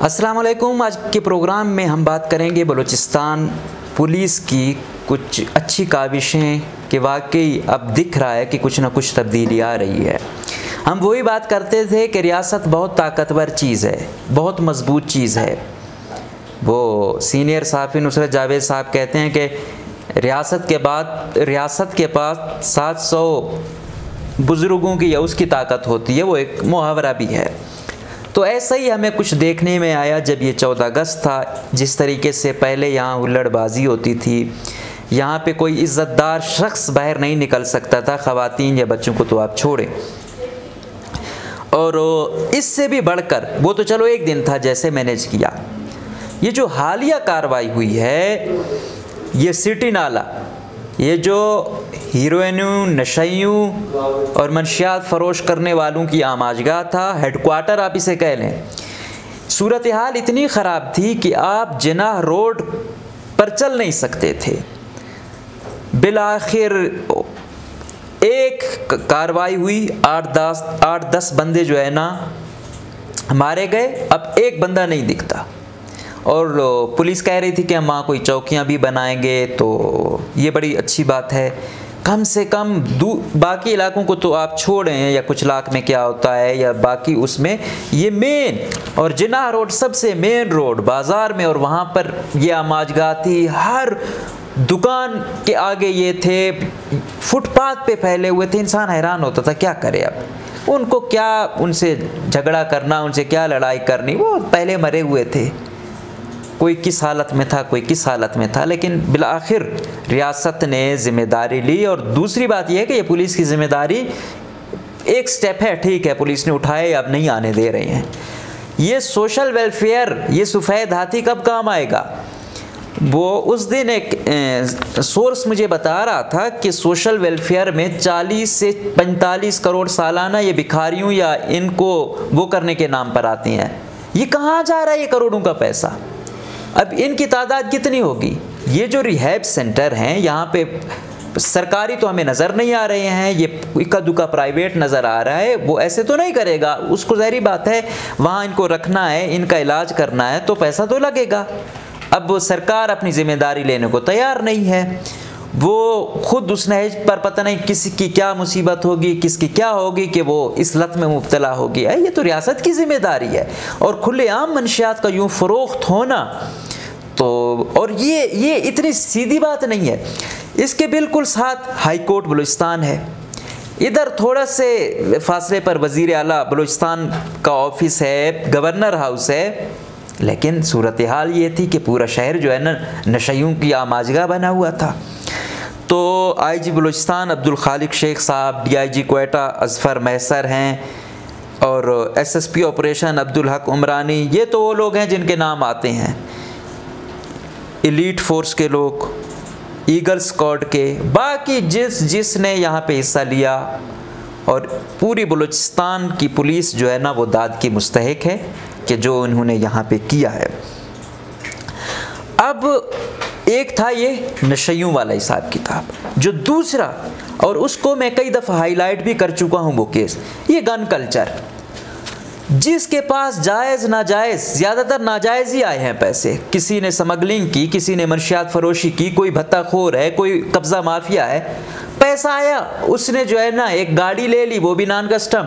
अस्सलाम वालेकुम। आज के प्रोग्राम में हम बात करेंगे बलूचिस्तान पुलिस की कुछ अच्छी काविशें कि वाकई अब दिख रहा है कि कुछ ना कुछ तब्दीली आ रही है। हम वही बात करते थे कि रियासत बहुत ताकतवर चीज़ है, बहुत मजबूत चीज़ है। वो सीनियर सहाफ़ी नुसरत जावेद साहब कहते हैं कि रियासत के पास 700 बुज़ुर्गों की या उसकी ताकत होती है। वो एक मुहावरा भी है। तो ऐसा ही हमें कुछ देखने में आया जब ये 14 अगस्त था। जिस तरीके से पहले यहाँ हुल्लड़बाजी होती थी, यहाँ पे कोई इज़्ज़तदार शख्स बाहर नहीं निकल सकता था, ख़वातीन या बच्चों को तो आप छोड़ें। और इससे भी बढ़कर वो तो चलो एक दिन था जैसे मैनेज किया। ये जो हालिया कार्रवाई हुई है, ये सिटी नाला, ये जो हीरोइनों, नशइयों और मनशियात फ़रोश करने वालों की आमाजगाह था, हेडक्वार्टर आप इसे कह लें। सूरत हाल इतनी ख़राब थी कि आप जिनाह रोड पर चल नहीं सकते थे। बिलाखिर एक कार्रवाई हुई, 8-10 बंदे जो है ना मारे गए। अब एक बंदा नहीं दिखता और पुलिस कह रही थी कि हम वहाँ कोई चौकियाँ भी बनाएंगे, तो ये बड़ी अच्छी बात है। कम से कम बाकी इलाकों को तो आप छोड़ें, या कुछ लाख में क्या होता है या बाकी उसमें, ये मेन और जिनाह रोड सबसे मेन रोड बाज़ार में, और वहाँ पर ये आमाजगाह थी। हर दुकान के आगे ये थे, फुटपाथ पे फैले हुए थे। इंसान हैरान होता था क्या करे अब, उनको क्या उनसे झगड़ा करना, उनसे क्या लड़ाई करनी, वो पहले मरे हुए थे। कोई किस हालत में था, कोई किस हालत में था, लेकिन बिलाखिर रियासत ने ज़िम्मेदारी ली। और दूसरी बात यह है कि ये पुलिस की ज़िम्मेदारी एक स्टेप है, ठीक है, पुलिस ने उठाए, अब नहीं आने दे रहे हैं। ये सोशल वेलफेयर, ये सफ़ेद हाथी कब काम आएगा? वो उस दिन एक सोर्स मुझे बता रहा था कि सोशल वेलफेयर में 40 से 45 करोड़ सालाना ये भिखारियों या इनको वो करने के नाम पर आती हैं। ये कहाँ जा रहा है ये करोड़ों का पैसा? अब इनकी तादाद कितनी होगी? ये जो रिहैब सेंटर हैं, यहाँ पे सरकारी तो हमें नज़र नहीं आ रहे हैं, ये इक्का दुक्का प्राइवेट नज़र आ रहा है। वो ऐसे तो नहीं करेगा, उसको ज़ाहिर बात है वहाँ इनको रखना है, इनका इलाज करना है, तो पैसा तो लगेगा। अब सरकार अपनी ज़िम्मेदारी लेने को तैयार नहीं है। वो खुद उस नहज पर पता नहीं किसी की क्या मुसीबत होगी, किसकी क्या होगी कि वो इस लत में मुब्तला हो गया है। ये तो रियासत की ज़िम्मेदारी है। और खुलेआम मनशियात का यूँ फ़रोख्त होना, तो और ये इतनी सीधी बात नहीं है। इसके बिल्कुल साथ हाई कोर्ट बलूचिस्तान है, इधर थोड़ा से फासले पर वज़ीर आला बलूचिस्तान का ऑफिस है, गवर्नर हाउस है। लेकिन सूरत हाल ये थी कि पूरा शहर जो है ना नशइयों की आमाजगाह बना हुआ था। तो IG बलूचिस्तान अब्दुल खालिक शेख साहब, DIG क्वेटा अज़फ़र महसर हैं, और SSP ऑपरेशन अब्दुल हक उमरानी, ये तो वो लोग हैं जिनके नाम आते हैं। एलीट फोर्स के लोग, ईगल स्क्वाड के, बाकी जिसने यहाँ पे हिस्सा लिया, और पूरी बलूचिस्तान की पुलिस जो है ना वो दाद की मुस्तहिक है कि जो उन्होंने यहाँ पे किया है। अब एक था ये नशइयों वाला हिसाब किताब, जो दूसरा, और उसको मैं कई दफ़ा हाईलाइट भी कर चुका हूँ वो केस, ये गन कल्चर। जिसके पास जायज़ नाजायज़, ज़्यादातर नाजायज़ ही आए हैं पैसे। किसी ने स्मगलिंग की, किसी ने मनशियात फ़रोशी की, कोई भत्ताखोर है, कोई कब्ज़ा माफिया है। पैसा आया, उसने जो है ना एक गाड़ी ले ली, वो भी नॉन कस्टम,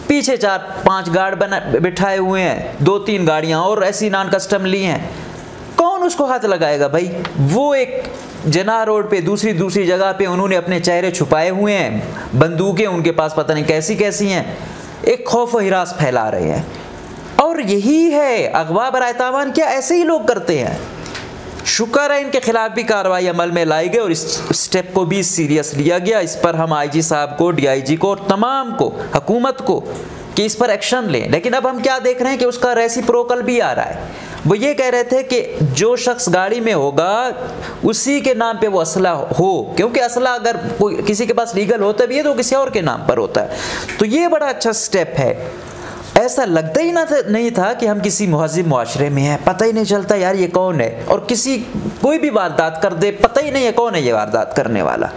पीछे 4-5 गार्ड बिठाए हुए हैं, 2-3 गाड़ियाँ और ऐसी नॉन कस्टम ली हैं। कौन उसको हाथ लगाएगा भाई? वो एक जिनाह रोड पे दूसरी जगह पे उन्होंने अपने चेहरे छुपाए हुए हैं, बंदूकें उनके पास पता नहीं कैसी कैसी हैं, एक खौफ व हिरास फैला रहे हैं। और यही है अगवा बराए तावान, क्या ऐसे ही लोग करते हैं? शुक्र है इनके खिलाफ भी कार्रवाई अमल में लाई गई और इस स्टेप को भी सीरियस लिया गया। इस पर हम IG साहब को, DIG को और तमाम को, हुकूमत को, कि इस पर एक्शन लें। लेकिन अब हम क्या देख रहे हैं कि उसका रेसिप्रोकल भी आ रहा है। वो ये कह रहे थे कि जो शख्स गाड़ी में होगा उसी के नाम पे वो असला हो, क्योंकि असला अगर कोई किसी के पास लीगल होता भी है तो किसी और के नाम पर होता है। तो ये बड़ा अच्छा स्टेप है। ऐसा लगता ही नहीं था कि हम किसी मुहज़्ज़िब मुआशरे में हैं, पता ही नहीं चलता यार ये कौन है, और कोई भी वारदात कर दे, पता ही नहीं है कौन है ये वारदात करने वाला।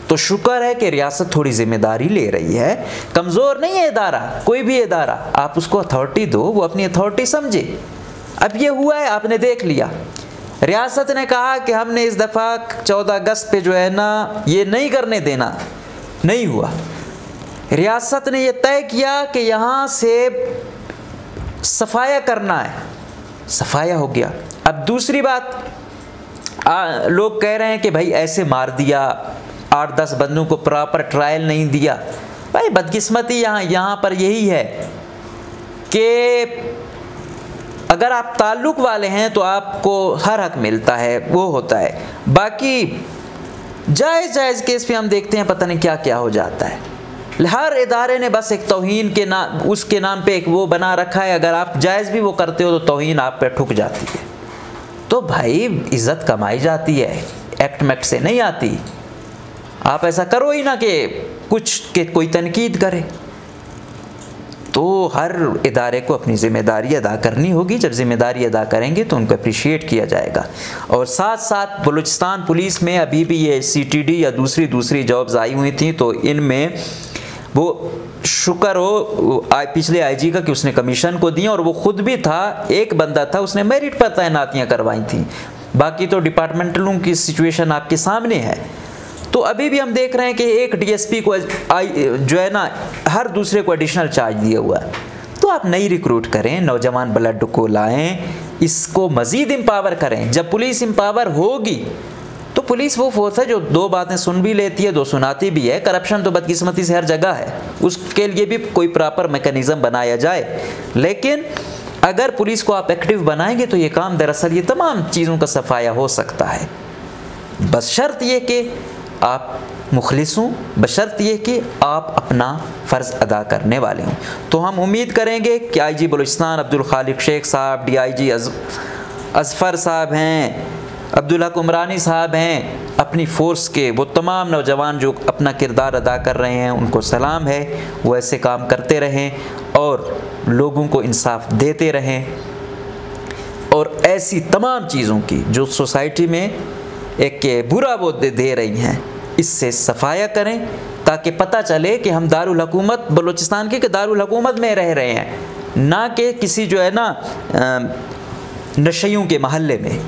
तो शुक्र है कि रियासत थोड़ी जिम्मेदारी ले रही है। कमज़ोर नहीं है इदारा, कोई भी इदारा, आप उसको अथॉरिटी दो, वो अपनी अथॉरिटी समझे। अब ये हुआ है, आपने देख लिया, रियासत ने कहा कि हमने इस दफ़ा 14 अगस्त पे जो है ना ये नहीं करने देना, नहीं हुआ। रियासत ने ये तय किया कि यहाँ से सफाया करना है, सफाया हो गया। अब दूसरी बात, लोग कह रहे हैं कि भाई ऐसे मार दिया, 8-10 बंदों को प्रॉपर ट्रायल नहीं दिया। भाई बदकिस्मती यहाँ पर यही है कि अगर आप ताल्लुक़ वाले हैं तो आपको हर हक मिलता है, वो होता है। बाकी जायज़ केस पे हम देखते हैं पता नहीं क्या क्या हो जाता है। हर इदारे ने बस एक तौहीन के नाम, उसके नाम पे एक वो बना रखा है, अगर आप जायज़ भी वो करते हो तो तौहीन आप पे ठुक जाती है। तो भाई इज़्ज़त कमाई जाती है, एक्ट मैक्ट से नहीं आती। आप ऐसा करो ही ना कि कुछ के कोई तनकीद करे। तो हर इदारे को अपनी ज़िम्मेदारी अदा करनी होगी। जब ज़िम्मेदारी अदा करेंगे तो उनको अप्रिशिएट किया जाएगा। और साथ साथ बलूचिस्तान पुलिस में अभी भी ये CTD या दूसरी जॉब्स आई हुई थी, तो इनमें वो शुक्र हो पिछले IG का कि उसने कमीशन को दिया, और वो ख़ुद भी था, एक बंदा था उसने मेरिट पर तैनातियाँ करवाई थी। बाकी तो डिपार्टमेंटलों की सिचुएशन आपके सामने है। तो अभी भी हम देख रहे हैं कि एक DSP को जो है ना हर दूसरे को एडिशनल चार्ज दिया हुआ है। तो आप नई रिक्रूट करें, नौजवान ब्लड को लाएं, इसको मज़ीद एम्पावर करें। जब पुलिस एम्पावर होगी तो पुलिस वो फोर्स है जो 2 बातें सुन भी लेती है, 2 सुनाती भी है। करप्शन तो बदकिस्मती से हर जगह है, उसके लिए भी कोई प्रॉपर मैकेनिज़्म बनाया जाए। लेकिन अगर पुलिस को आप एक्टिव बनाएंगे तो ये काम दरअसल ये तमाम चीज़ों का सफाया हो सकता है। बस शर्त ये कि आप मुखलिस हों, बशर्त ये कि आप अपना फ़र्ज़ अदा करने वाले हों। तो हम उम्मीद करेंगे कि IG बलूचिस्तान अब्दुल खालिक शेख साहब, DIG अज़फ़र साहब हैं, अब्दुल हक उमरानी साहब हैं, अपनी फ़ोर्स के वो तमाम नौजवान जो अपना किरदार अदा कर रहे हैं, उनको सलाम है। वो ऐसे काम करते रहें और लोगों को इंसाफ देते रहें, और ऐसी तमाम चीज़ों की जो सोसाइटी में एक बुरा वो दे रही हैं, इससे सफाया करें, ताकि पता चले कि हम दारुल हुकूमत बलूचिस्तान के दारुल हुकूमत में रह रहे हैं, ना कि किसी जो है ना नशइयों के महल्ले में।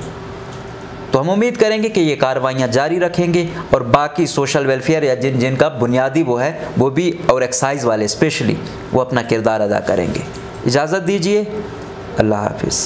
तो हम उम्मीद करेंगे कि ये कार्रवाइयाँ जारी रखेंगे, और बाकी सोशल वेलफेयर या जिनका बुनियादी वो है वो भी, और एक्साइज़ वाले स्पेशली, वो अपना किरदार अदा करेंगे। इजाज़त दीजिए, अल्लाह हाफिज़।